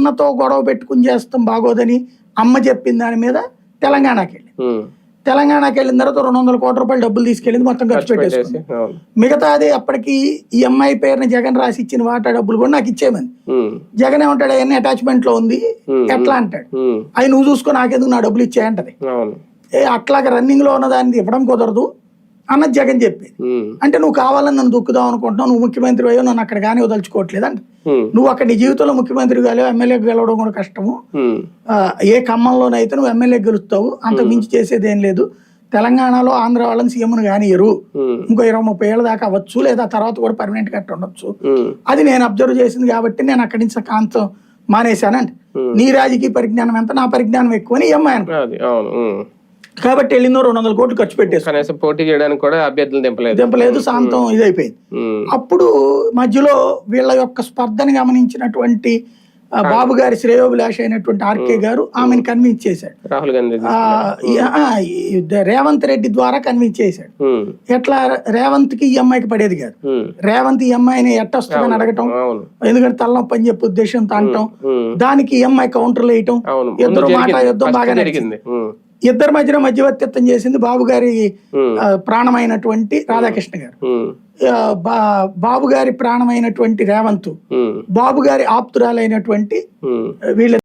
అన్నతో గొడవ పెట్టుకుని చేస్తాం బాగోదని అమ్మ చెప్పిన దాని మీద తెలంగాణకి వెళ్ళి తెలంగాణకి వెళ్ళిన తర్వాత 200 కోట్ల రూపాయలు డబ్బులు తీసుకెళ్ళింది, మొత్తం ఖర్చు పెట్టేసుకుంది. మిగతాది అప్పటికి ఈ అమ్మాయి పేరుని జగన్ రాసి ఇచ్చిన వాటా డబ్బులు కూడా నాకు ఇచ్చేయమని. జగన్ ఏమంటాడు, అవన్నీ అటాచ్మెంట్ లో ఉంది ఎట్లా అంటాడు, అవి నువ్వు చూసుకో నాకెందుకు నా డబ్బులు ఇచ్చేయంటది. అట్లాగా రన్నింగ్ లో ఉన్న దాన్ని ఇవ్వడం కుదరదు అన్నది జగన్ చెప్పేది. అంటే నువ్వు కావాలని నన్ను దుక్కుదాం అనుకుంటున్నావు, నువ్వు ముఖ్యమంత్రి అయ్యో నన్ను అక్కడ కానీ వదలుచుకోవట్లేదు అంటే, నువ్వు అక్కడ నీ జీవితంలో ముఖ్యమంత్రి కాలేవు, ఎమ్మెల్యే గెలవడం కూడా కష్టము, ఏ ఖమ్మంలోనైతే నువ్వు ఎమ్మెల్యే గెలుస్తావు, అంత మించి చేసేది ఏం లేదు. తెలంగాణలో ఆంధ్ర వాళ్ళని సీఎంను కానియరు, ఇంకో 20-30 ఏళ్ళ దాకా అవ్వచ్చు, లేదా తర్వాత కూడా పర్మనెంట్ కట్టి ఉండొచ్చు. అది నేను అబ్జర్వ్ చేసింది కాబట్టి నేను అక్కడి నుంచి కాంతం మానేశానంటే, నీ రాజకీయ పరిజ్ఞానం ఎంత, నా పరిజ్ఞానం ఎక్కువ అని అమ్మాయి కాబట్టి వెళ్ళిందో 200 కోట్లు ఖర్చు పెట్టేసి పోటీ చేయడానికి కూడా అభ్యర్థులు దింపలేదు, శాంతం ఇదైపోయింది. అప్పుడు మధ్యలో వీళ్ళ యొక్క స్పర్ధని గమనించినటువంటి బాబు గారి శ్రేయోభిలాష అయినటువంటి ఆర్కే గారు ఆమెను కన్విన్స్ చేశాడు, రాహుల్ గాంధీ రేవంత్ రెడ్డి ద్వారా కన్విన్స్ చేశాడు. ఎట్లా రేవంత్ కి ఈ అమ్మాయికి పడేది కాదు, రేవంత్ ఈ అమ్మాయిని ఎట్టొస్తుందని అడగటం, ఎందుకంటే తలనొప్పి అని చెప్పి ఉద్దేశంతో అంటాం, దానికి ఈ అమ్మాయి కౌంటర్లు వేయటం, ఇద్దరు మాట యుద్ధం బాగా నడిచింది. ఇద్దరి మధ్యన మధ్యవర్తిత్వం చేసింది బాబు గారి ప్రాణమైనటువంటి రాధాకృష్ణ గారు, బాబు గారి ప్రాణమైనటువంటి రేవంత్, బాబు గారి ఆప్తురాలైనటువంటి వీళ్ళ